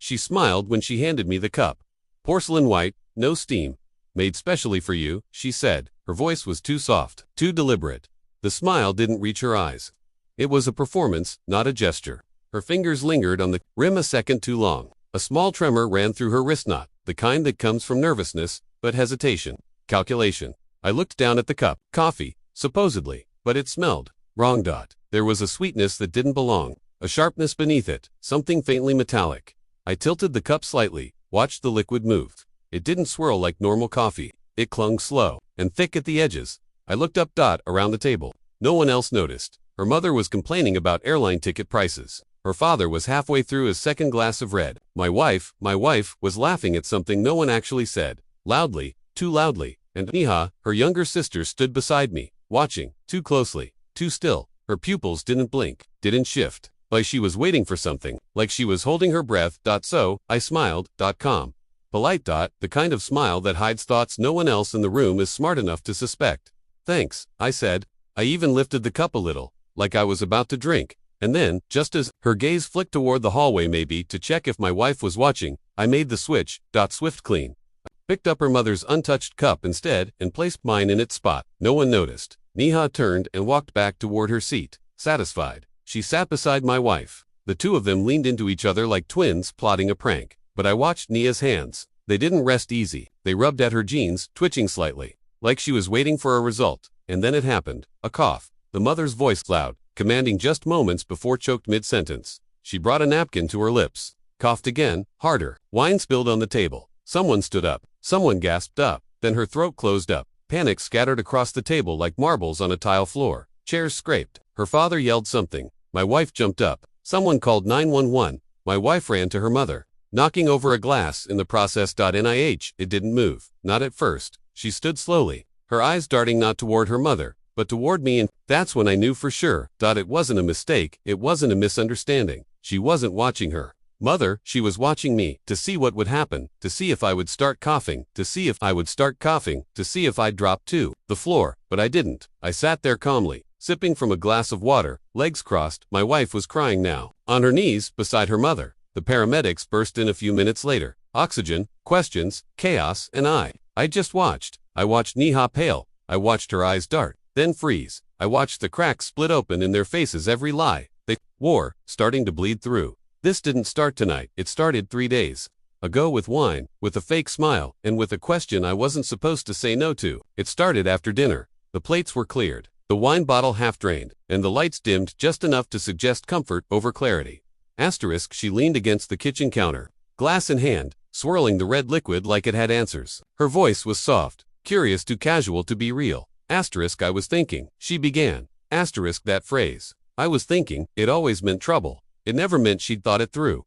She smiled when she handed me the cup. Porcelain white, no steam. Made specially for you, she said. Her voice was too soft, too deliberate. The smile didn't reach her eyes. It was a performance, not a gesture. Her fingers lingered on the rim a second too long. A small tremor ran through her wrist knot, the kind that comes from nervousness, but hesitation, calculation. I looked down at the cup. Coffee, supposedly, but it smelled wrong. There was a sweetness that didn't belong, a sharpness beneath it, something faintly metallic. I tilted the cup slightly, watched the liquid move. It didn't swirl like normal coffee. It clung slow and thick at the edges. I looked up. Around the table. No one else noticed. Her mother was complaining about airline ticket prices. Her father was halfway through his second glass of red. My wife was laughing at something no one actually said. Loudly, too loudly. And Neha, her younger sister, stood beside me, watching, too closely, too still. Her pupils didn't blink, didn't shift. Like she was waiting for something, like she was holding her breath. So, I smiled. Calm. Polite. The kind of smile that hides thoughts no one else in the room is smart enough to suspect. Thanks, I said. I even lifted the cup a little, like I was about to drink. And then, just as her gaze flicked toward the hallway, maybe to check if my wife was watching, I made the switch. Swift clean. Picked up her mother's untouched cup instead and placed mine in its spot. No one noticed. Neha turned and walked back toward her seat, satisfied. She sat beside my wife. The two of them leaned into each other like twins plotting a prank. But I watched Neha's hands. They didn't rest easy. They rubbed at her jeans, twitching slightly, like she was waiting for a result. And then it happened. A cough. The mother's voice loud, commanding, just moments before choked mid-sentence. She brought a napkin to her lips. Coughed again, harder. Wine spilled on the table. Someone stood up. Someone gasped up. Then her throat closed up. Panic scattered across the table like marbles on a tile floor. Chairs scraped. Her father yelled something. My wife jumped up. Someone called 911. My wife ran to her mother, knocking over a glass in the process. Nih, it didn't move. Not at first. She stood slowly, her eyes darting not toward her mother, but toward me, and that's when I knew for sure. It wasn't a mistake. It wasn't a misunderstanding. She wasn't watching her mother, she was watching me, to see what would happen, to see if I would start coughing, to see if I'd drop to the floor. But I didn't. I sat there calmly, sipping from a glass of water, legs crossed. My wife was crying now, on her knees beside her mother. The paramedics burst in a few minutes later. Oxygen, questions, chaos, and I just watched. I watched Neha pale. I watched her eyes dart, then freeze. I watched the cracks split open in their faces, every lie they wore starting to bleed through. This didn't start tonight. It started 3 days ago with wine, with a fake smile, and with a question I wasn't supposed to say no to. It started after dinner. The plates were cleared, the wine bottle half drained, and the lights dimmed just enough to suggest comfort over clarity. She leaned against the kitchen counter, glass in hand, swirling the red liquid like it had answers. Her voice was soft, curious, too casual to be real. I was thinking, she began. That phrase, I was thinking, it always meant trouble. It never meant she'd thought it through.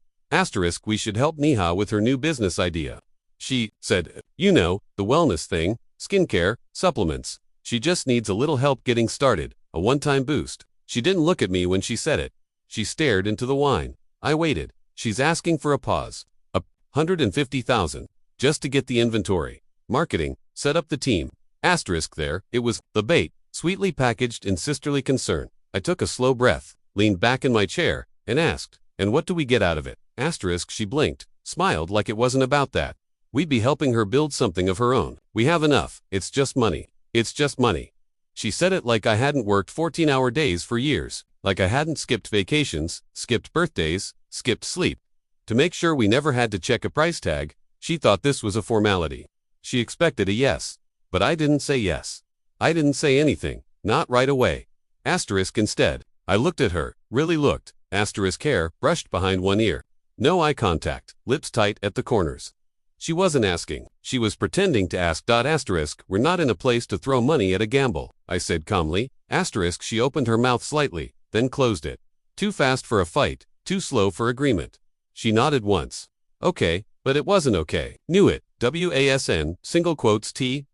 We should help Neha with her new business idea. She said, you know, the wellness thing, skincare, supplements. She just needs a little help getting started, a one-time boost. She didn't look at me when she said it. She stared into the wine. I waited. She's asking for a pause. $150,000. Just to get the inventory. Marketing. Set up the team. There, it was, the bait, sweetly packaged in sisterly concern. I took a slow breath, leaned back in my chair, and asked, and what do we get out of it? She blinked, smiled like it wasn't about that. We'd be helping her build something of her own. We have enough. It's just money. It's just money. She said it like I hadn't worked 14-hour days for years, like I hadn't skipped vacations, skipped birthdays, skipped sleep. To make sure we never had to check a price tag, she thought this was a formality. She expected a yes. But I didn't say yes. I didn't say anything, not right away. Instead, I looked at her, really looked. Hair brushed behind one ear. No eye contact, lips tight at the corners. She wasn't asking, she was pretending to ask. We're not in a place to throw money at a gamble, I said calmly. She opened her mouth slightly, then closed it. Too fast for a fight, too slow for agreement. She nodded once. Okay, but it wasn't okay. Knew it. WASN, single quotes T.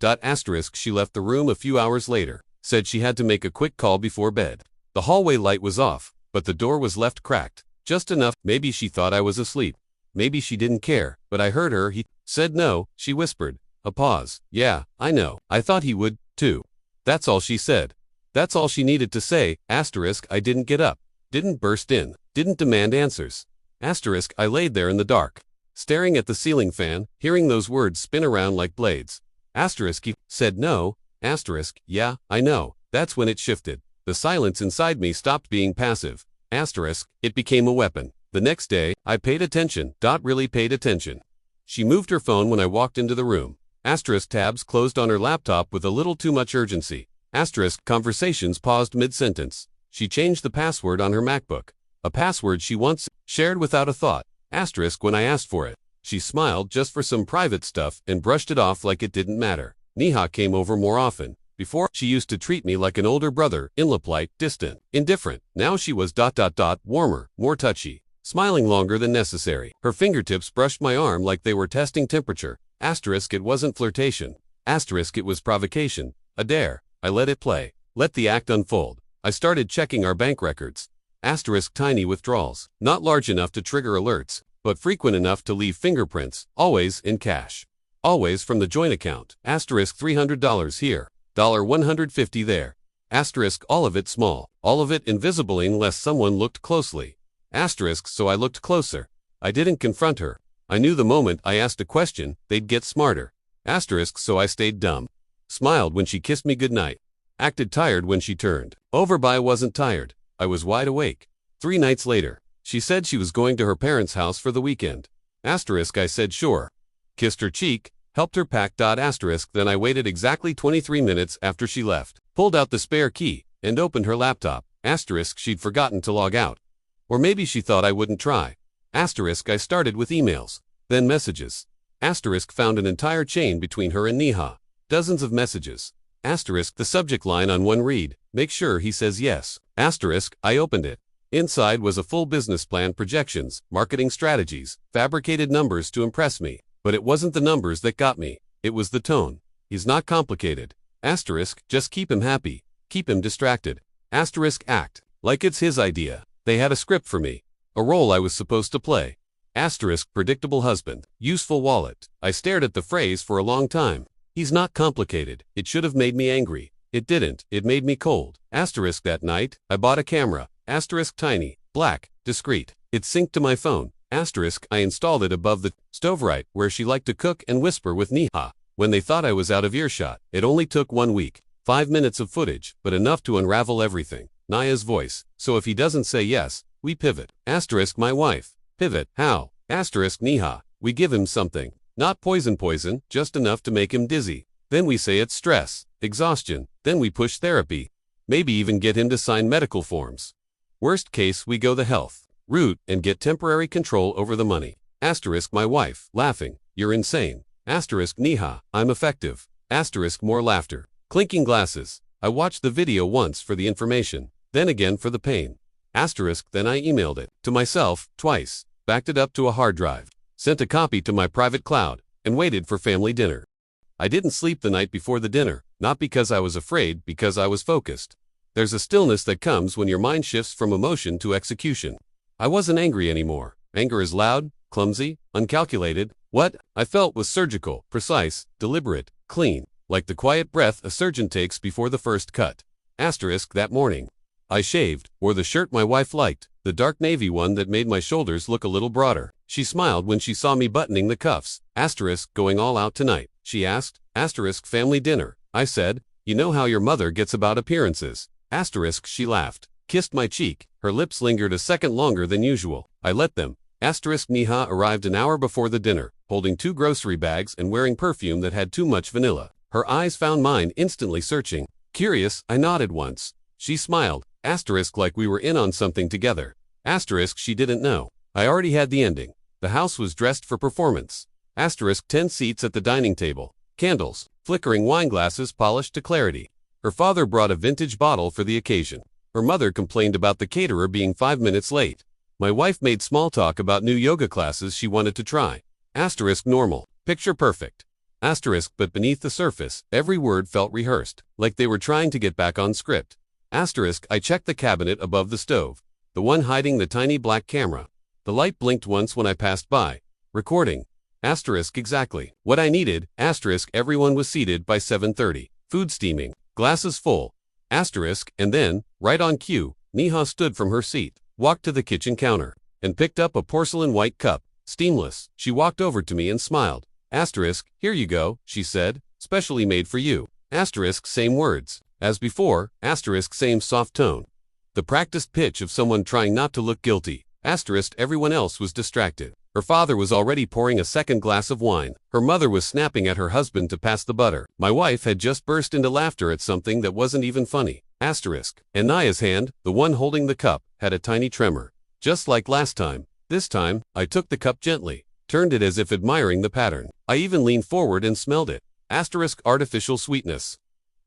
She left the room a few hours later. Said she had to make a quick call before bed. The hallway light was off, but the door was left cracked. Just enough. Maybe she thought I was asleep. Maybe she didn't care, but I heard her. He said no, she whispered. A pause. Yeah, I know. I thought he would, too. That's all she said. That's all she needed to say. I didn't get up. Didn't burst in. Didn't demand answers. I laid there in the dark. staring at the ceiling fan, hearing those words spin around like blades. Asterisk, he said no. Asterisk, yeah, I know. That's when it shifted. The silence inside me stopped being passive. Asterisk, it became a weapon. The next day, I paid attention. Really paid attention. She moved her phone when I walked into the room. Asterisk, tabs closed on her laptop with a little too much urgency. Asterisk, conversations paused mid-sentence. She changed the password on her MacBook. A password she once shared without a thought. Asterisk, when I asked for it. She smiled just for some private stuff and brushed it off like it didn't matter. Neha came over more often. Before, she used to treat me like an older brother, polite, distant, indifferent. Now she was ... warmer, more touchy, smiling longer than necessary. Her fingertips brushed my arm like they were testing temperature. Asterisk, it wasn't flirtation. Asterisk, it was provocation. A dare. I let it play. Let the act unfold. I started checking our bank records. Asterisk, tiny withdrawals. Not large enough to trigger alerts, but frequent enough to leave fingerprints. Always in cash. Always from the joint account. Asterisk, $300 here. $150 there. Asterisk, all of it small. All of it invisible unless someone looked closely. Asterisk, so I looked closer. I didn't confront her. I knew the moment I asked a question, they'd get smarter. Asterisk, so I stayed dumb. Smiled when she kissed me goodnight. Acted tired when she turned over, but I wasn't tired. I was wide awake. 3 nights later, she said she was going to her parents' house for the weekend. Asterisk, I said sure. Kissed her cheek, helped her pack. Asterisk, then I waited exactly 23 minutes after she left, pulled out the spare key, and opened her laptop. Asterisk, she'd forgotten to log out. Or maybe she thought I wouldn't try. Asterisk, I started with emails, then messages. Asterisk, found an entire chain between her and Neha. Dozens of messages. Asterisk, the subject line on one read, make sure he says yes. Asterisk, I opened it. Inside was a full business plan, projections, marketing strategies, fabricated numbers to impress me. But it wasn't the numbers that got me. It was the tone. He's not complicated. Asterisk, just keep him happy. Keep him distracted. Asterisk, act like it's his idea. They had a script for me. A role I was supposed to play. Asterisk, predictable husband. Useful wallet. I stared at the phrase for a long time. He's not complicated. It should have made me angry. It didn't. It made me cold. Asterisk, that night, I bought a camera. Asterisk, tiny, black, discreet. It synced to my phone. Asterisk, I installed it above the stove right where she liked to cook and whisper with Neha. When they thought I was out of earshot, it only took 1 week. 5 minutes of footage, but enough to unravel everything. Naya's voice. So if he doesn't say yes, we pivot. Asterisk, my wife. Pivot. How? Asterisk, Neha. We give him something. Not poison, just enough to make him dizzy. Then we say it's stress, exhaustion. Then we push therapy. Maybe even get him to sign medical forms. Worst case, we go the health route and get temporary control over the money. Asterisk, my wife. Laughing. You're insane. Asterisk, Neha. I'm effective. Asterisk, more laughter. Clinking glasses. I watched the video once for the information, then again for the pain. Asterisk, then I emailed it to myself twice, backed it up to a hard drive, sent a copy to my private cloud, and waited for family dinner. I didn't sleep the night before the dinner, not because I was afraid, because I was focused. There's a stillness that comes when your mind shifts from emotion to execution. I wasn't angry anymore. Anger is loud, clumsy, uncalculated. What I felt was surgical, precise, deliberate, clean, like the quiet breath a surgeon takes before the first cut. Asterisk, that morning, I shaved, wore the shirt my wife liked, the dark navy one that made my shoulders look a little broader. She smiled when she saw me buttoning the cuffs. Asterisk, going all out tonight, she asked. Asterisk, family dinner. I said, you know how your mother gets about appearances. Asterisk, she laughed, kissed my cheek. Her lips lingered a second longer than usual. I let them. Asterisk, Neha arrived an hour before the dinner, holding 2 grocery bags and wearing perfume that had too much vanilla. Her eyes found mine, instantly searching. Curious, I nodded once. She smiled. Asterisk, like we were in on something together. Asterisk, she didn't know. I already had the ending. The house was dressed for performance. Asterisk, 10 seats at the dining table. Candles, flickering wine glasses polished to clarity. Her father brought a vintage bottle for the occasion. Her mother complained about the caterer being 5 minutes late. My wife made small talk about new yoga classes she wanted to try. Asterisk, normal. Picture perfect. Asterisk, but beneath the surface, every word felt rehearsed, like they were trying to get back on script. Asterisk, I checked the cabinet above the stove, the one hiding the tiny black camera. The light blinked once when I passed by. Recording. Asterisk, exactly what I needed. Asterisk, everyone was seated by 7:30. Food steaming, glasses full. Asterisk, and then, right on cue, Neha stood from her seat, walked to the kitchen counter, and picked up a porcelain white cup. Steamless. She walked over to me and smiled. Asterisk, here you go, she said, specially made for you. Asterisk, same words. As before, asterisk, same soft tone. The practiced pitch of someone trying not to look guilty. Asterisk, everyone else was distracted. Her father was already pouring a second glass of wine. Her mother was snapping at her husband to pass the butter. My wife had just burst into laughter at something that wasn't even funny. Asterisk. And Naya's hand, the one holding the cup, had a tiny tremor. Just like last time. This time, I took the cup gently, turned it as if admiring the pattern. I even leaned forward and smelled it. Asterisk, artificial sweetness.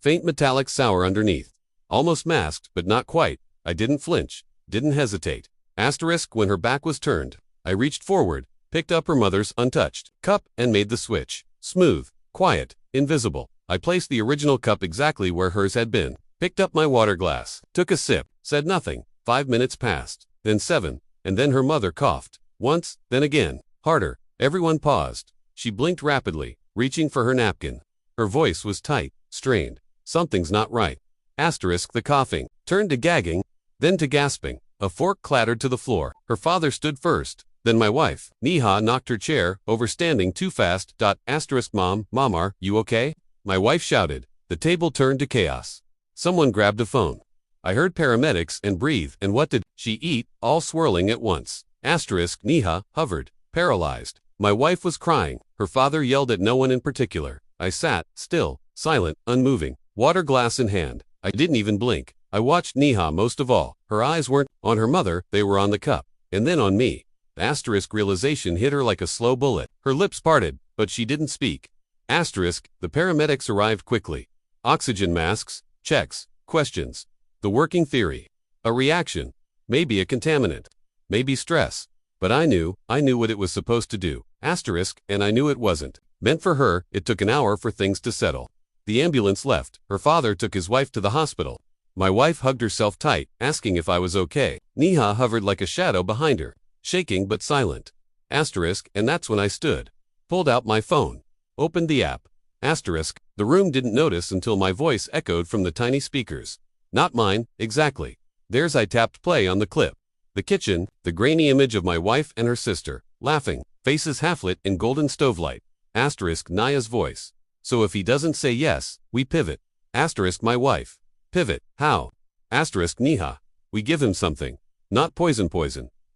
Faint metallic sour underneath. Almost masked, but not quite. I didn't flinch, didn't hesitate. Asterisk, when her back was turned, I reached forward, picked up her mother's untouched cup, and made the switch. Smooth, quiet, invisible. I placed the original cup exactly where hers had been, picked up my water glass, took a sip, said nothing. 5 minutes passed, then 7, and then her mother coughed. Once, then again, harder. Everyone paused. She blinked rapidly, reaching for her napkin. Her voice was tight, strained. Something's not right. Asterisk, the coughing turned to gagging, then to gasping. A fork clattered to the floor. Her father stood first, then my wife. Neha knocked her chair over, standing too fast. Asterisk, Mom, are you okay? My wife shouted. The table turned to chaos. Someone grabbed a phone. I heard paramedics and breathe, and what did she eat, all swirling at once. Asterisk, Neha hovered, paralyzed. My wife was crying. Her father yelled at no one in particular. I sat, still, silent, unmoving, water glass in hand. I didn't even blink. I watched Neha most of all. Her eyes weren't on her mother, they were on the cup. And then on me. The asterisk realization hit her like a slow bullet. Her lips parted, but she didn't speak. Asterisk, the paramedics arrived quickly. Oxygen masks, checks, questions. The working theory. A reaction. Maybe a contaminant. Maybe stress. But I knew what it was supposed to do. Asterisk, and I knew it wasn't meant for her. It took an hour for things to settle. The ambulance left. Her father took his wife to the hospital. My wife hugged herself tight, asking if I was okay. Neha hovered like a shadow behind her, shaking but silent. Asterisk, and that's when I stood. Pulled out my phone. Opened the app. Asterisk, the room didn't notice until my voice echoed from the tiny speakers. Not mine, exactly. There's I tapped play on the clip. The kitchen, the grainy image of my wife and her sister, laughing, faces half-lit in golden stovelight. Asterisk, Naya's voice. So if he doesn't say yes, we pivot. Asterisk, my wife. Pivot, how? Asterisk, Neha. We give him something. Not poison,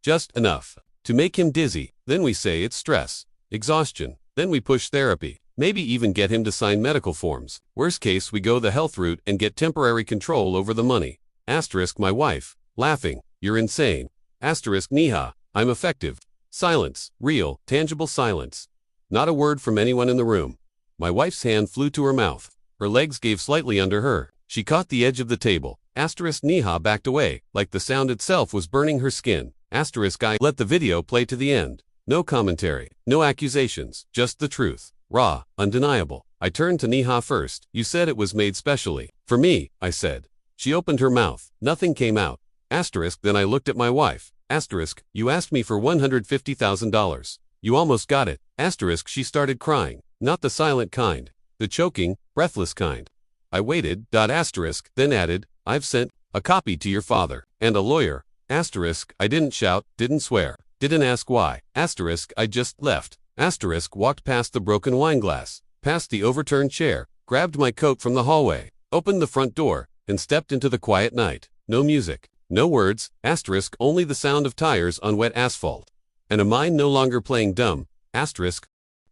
just enough to make him dizzy. Then we say it's stress, exhaustion. Then we push therapy. Maybe even get him to sign medical forms. Worst case, we go the health route and get temporary control over the money. Asterisk, my wife. Laughing. You're insane. Asterisk, Neha. I'm effective. Silence. Real, tangible silence. Not a word from anyone in the room. My wife's hand flew to her mouth. Her legs gave slightly under her. She caught the edge of the table. Asterisk, Neha backed away, like the sound itself was burning her skin. Asterisk, I let the video play to the end. No commentary, no accusations, just the truth. Raw, undeniable. I turned to Neha first. You said it was made specially. For me, I said. She opened her mouth. Nothing came out. Asterisk, then I looked at my wife. Asterisk, you asked me for $150,000. You almost got it. Asterisk, she started crying. Not the silent kind. The choking, breathless kind. I waited. Asterisk, then added, I've sent a copy to your father and a lawyer. Asterisk, I didn't shout, didn't swear, didn't ask why. Asterisk, I just left. Asterisk, walked past the broken wine glass, past the overturned chair, grabbed my coat from the hallway, opened the front door, and stepped into the quiet night. No music, no words. Asterisk, only the sound of tires on wet asphalt. And a mind no longer playing dumb. Asterisk,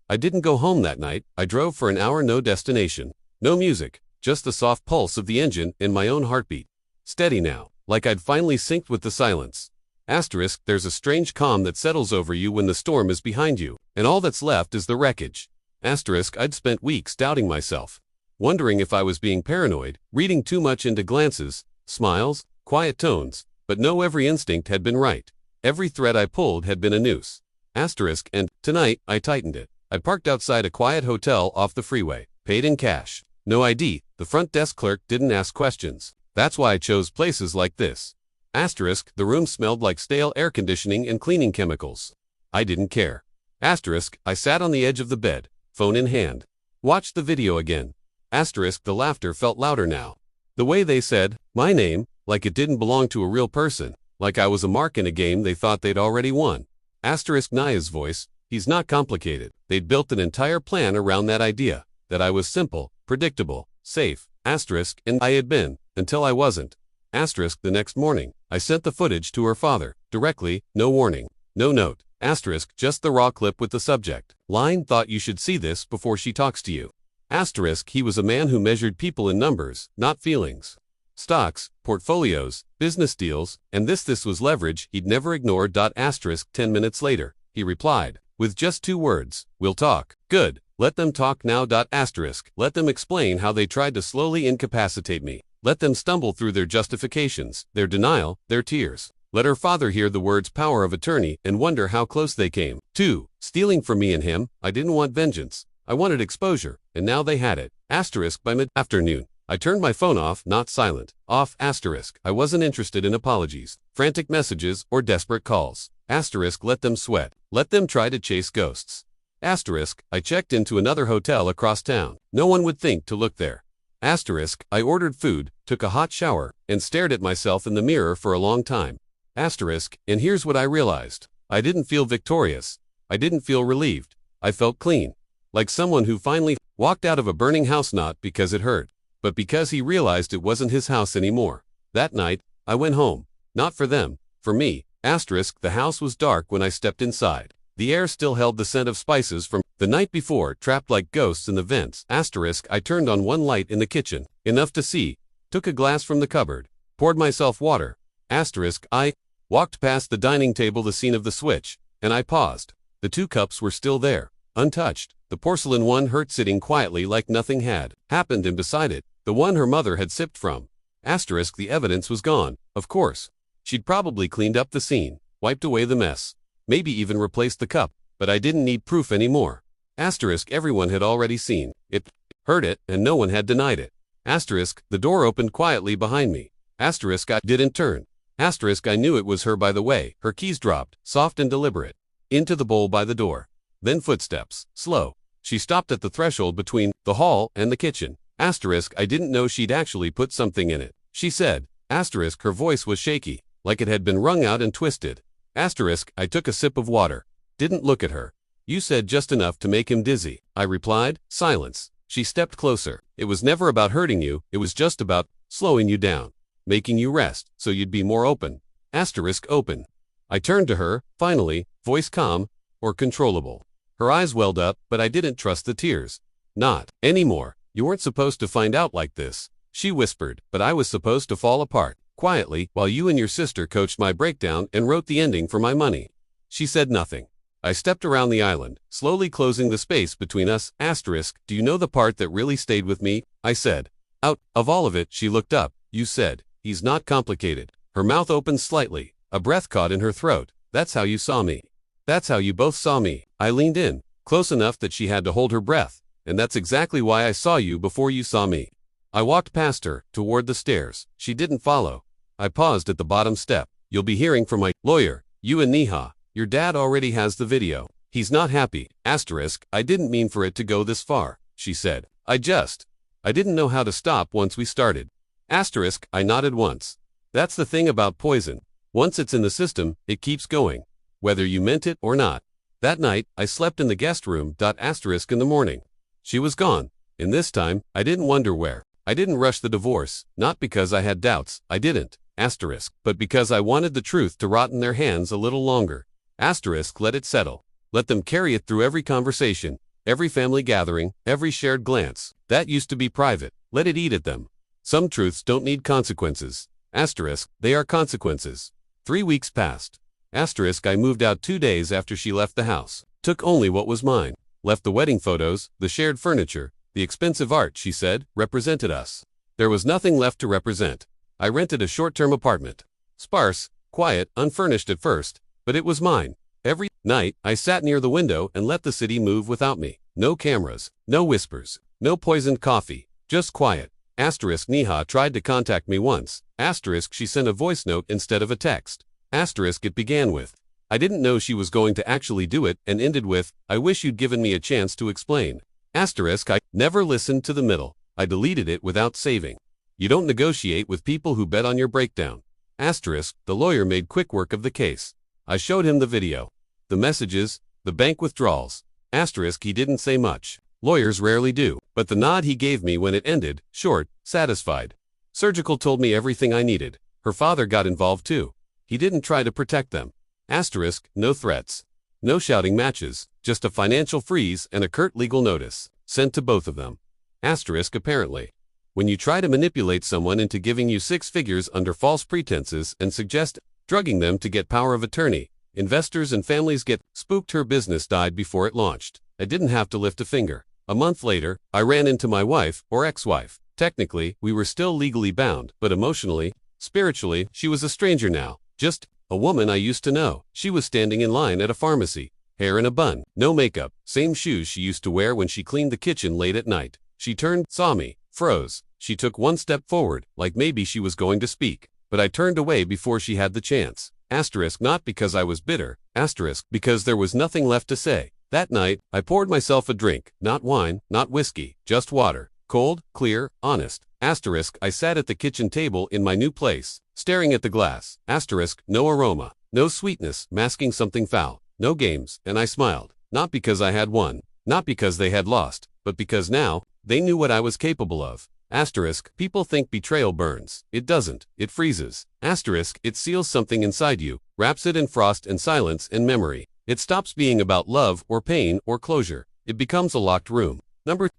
I didn't go home that night. I drove for an hour, no destination. No music, just the soft pulse of the engine and my own heartbeat. Steady now, like I'd finally synced with the silence. Asterisk, there's a strange calm that settles over you when the storm is behind you, and all that's left is the wreckage. Asterisk, I'd spent weeks doubting myself, wondering if I was being paranoid, reading too much into glances, smiles, quiet tones, but no, every instinct had been right. Every thread I pulled had been a noose. Asterisk, and tonight, I tightened it. I parked outside a quiet hotel off the freeway, paid in cash. No ID, the front desk clerk didn't ask questions. That's why I chose places like this. Asterisk, the room smelled like stale air conditioning and cleaning chemicals. I didn't care. Asterisk, I sat on the edge of the bed, phone in hand. Watched the video again. Asterisk, the laughter felt louder now. The way they said my name, like it didn't belong to a real person, like I was a mark in a game they thought they'd already won. Asterisk Naya's voice, he's not complicated. They'd built an entire plan around that idea, that I was simple, predictable, safe, asterisk, and I had been, until I wasn't. Asterisk the next morning, I sent the footage to her father, directly, no warning, no note. Asterisk just the raw clip with the subject line, thought you should see this before she talks to you. Asterisk he was a man who measured people in numbers, not feelings. Stocks, portfolios, business deals, and this was leverage he'd never ignored. Asterisk 10 minutes later, he replied, with just 2 words, we'll talk. Good, let them talk now. Asterisk let them explain how they tried to slowly incapacitate me. Let them stumble through their justifications, their denial, their tears. Let her father hear the words power of attorney and wonder how close they came. 2. Stealing from me and him, I didn't want vengeance. I wanted exposure, and now they had it. Asterisk by mid-afternoon, I turned my phone off, not silent. Off. Asterisk I wasn't interested in apologies, frantic messages, or desperate calls. Asterisk let them sweat. Let them try to chase ghosts. Asterisk I checked into another hotel across town. No one would think to look there. Asterisk I ordered food, took a hot shower, and stared at myself in the mirror for a long time. Asterisk, and here's what I realized. I didn't feel victorious. I didn't feel relieved. I felt clean. Like someone who finally walked out of a burning house, not because it hurt, but because he realized it wasn't his house anymore. That night, I went home. Not for them, for me. Asterisk the house was dark when I stepped inside. The air still held the scent of spices from the night before, trapped like ghosts in the vents. Asterisk I turned on one light in the kitchen, enough to see, took a glass from the cupboard, poured myself water. Asterisk I walked past the dining table, the scene of the switch, and I paused. The 2 cups were still there, untouched. The porcelain one hurt sitting quietly like nothing had happened, and beside it, the one her mother had sipped from. Asterisk the evidence was gone, of course. She'd probably cleaned up the scene, wiped away the mess, maybe even replaced the cup, but I didn't need proof anymore. Asterisk everyone had already seen it, heard it, and no one had denied it. Asterisk the door opened quietly behind me. Asterisk I didn't turn. Asterisk I knew it was her by the way her keys dropped, soft and deliberate, into the bowl by the door. Then footsteps, slow. She stopped at the threshold between the hall and the kitchen. Asterisk I didn't know she'd actually put something in it. She said, asterisk her voice was shaky, like it had been wrung out and twisted. Asterisk I took a sip of water. Didn't look at her. You said just enough to make him dizzy. I replied. Silence. She stepped closer. It was never about hurting you, it was just about slowing you down, making you rest, so you'd be more open. Asterisk open. I turned to her, finally, voice calm, or controllable. Her eyes welled up, but I didn't trust the tears. Not anymore. You weren't supposed to find out like this, she whispered, but I was supposed to fall apart, quietly, while you and your sister coached my breakdown and wrote the ending for my money. She said nothing. I stepped around the island, slowly closing the space between us. Asterisk, do you know the part that really stayed with me? I said. Out of all of it, she looked up. You said, he's not complicated. Her mouth opened slightly, a breath caught in her throat. That's how you saw me. That's how you both saw me. I leaned in, close enough that she had to hold her breath, and that's exactly why I saw you before you saw me. I walked past her, toward the stairs. She didn't follow. I paused at the bottom step. You'll be hearing from my lawyer, you and Neha. Your dad already has the video. He's not happy. Asterisk, I didn't mean for it to go this far, she said. I didn't know how to stop once we started. Asterisk, I nodded once. That's the thing about poison. Once it's in the system, it keeps going, whether you meant it or not. That night, I slept in the guest room. Asterisk in the morning. She was gone, and this time, I didn't wonder where. I didn't rush the divorce, not because I had doubts, I didn't, asterisk, but because I wanted the truth to rot in their hands a little longer. Asterisk let it settle. Let them carry it through every conversation, every family gathering, every shared glance. That used to be private. Let it eat at them. Some truths don't need consequences. Asterisk, they are consequences. 3 weeks passed. Asterisk I moved out 2 days after she left the house. Took only what was mine. Left the wedding photos, the shared furniture, the expensive art, she said, represented us. There was nothing left to represent. I rented a short-term apartment. Sparse, quiet, unfurnished at first, but it was mine. Every night, I sat near the window and let the city move without me. No cameras, no whispers, no poisoned coffee, just quiet. Asterisk Neha tried to contact me once. Asterisk she sent a voice note instead of a text. Asterisk it began with, I didn't know she was going to actually do it, and ended with, I wish you'd given me a chance to explain. Asterisk I never listened to the middle. I deleted it without saving. You don't negotiate with people who bet on your breakdown. Asterisk the lawyer made quick work of the case. I showed him the video. the messages, the bank withdrawals. Asterisk, he didn't say much. Lawyers rarely do, but the nod he gave me when it ended, short, satisfied. Surgical told me everything I needed. Her father got involved too. He didn't try to protect them. Asterisk, no threats. No shouting matches, just a financial freeze and a curt legal notice, sent to both of them. Asterisk, apparently. When you try to manipulate someone into giving you 6 figures under false pretenses and suggest drugging them to get power of attorney, investors and families get spooked. Her business died before it launched. I didn't have to lift a finger. A month later, I ran into my wife, or ex-wife. Technically, we were still legally bound, but emotionally, spiritually, she was a stranger now. Just a woman I used to know. She was standing in line at a pharmacy. Hair in a bun, no makeup, same shoes she used to wear when she cleaned the kitchen late at night. She turned, saw me, froze. She took one step forward, like maybe she was going to speak. But I turned away before she had the chance. Asterisk, not because I was bitter. Asterisk, because there was nothing left to say. That night, I poured myself a drink, not wine, not whiskey, just water. Cold, clear, honest. Asterisk, I sat at the kitchen table in my new place, staring at the glass. Asterisk, no aroma, no sweetness, masking something foul. No games, and I smiled. Not because I had won, not because they had lost, but because now, they knew what I was capable of. Asterisk, people think betrayal burns. It doesn't, it freezes. Asterisk, it seals something inside you, wraps it in frost and silence and memory. It stops being about love or pain or closure. It becomes a locked room.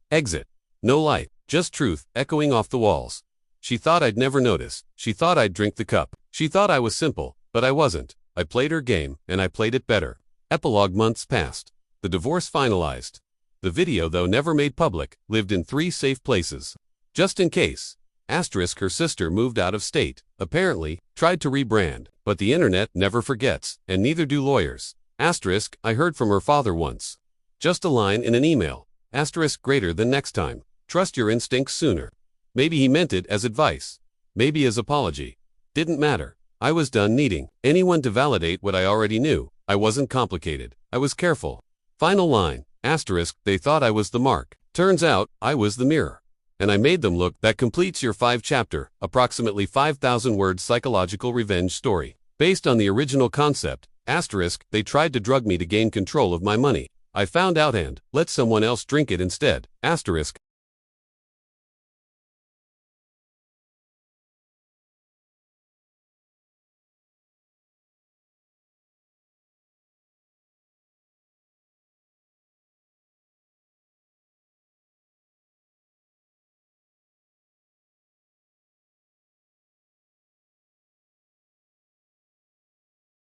Exit. No light, just truth echoing off the walls. She thought I'd never notice. She thought I'd drink the cup. She thought I was simple, but I wasn't. I played her game, and I played it better. Epilogue. Months passed. The divorce finalized. The video, though never made public, lived in 3 safe places. Just in case. Asterisk, her sister moved out of state. Apparently, tried to rebrand, but the internet never forgets, and neither do lawyers. Asterisk, I heard from her father once. Just a line in an email. Asterisk, greater than next time. Trust your instincts sooner. Maybe he meant it as advice. Maybe as apology. Didn't matter. I was done needing anyone to validate what I already knew. I wasn't complicated. I was careful. Final line. Asterisk, they thought I was the mark. Turns out, I was the mirror. And I made them look. That completes your 5-chapter, approximately 5,000-word psychological revenge story. Based on the original concept. Asterisk, they tried to drug me to gain control of my money. I found out and let someone else drink it instead. Asterisk,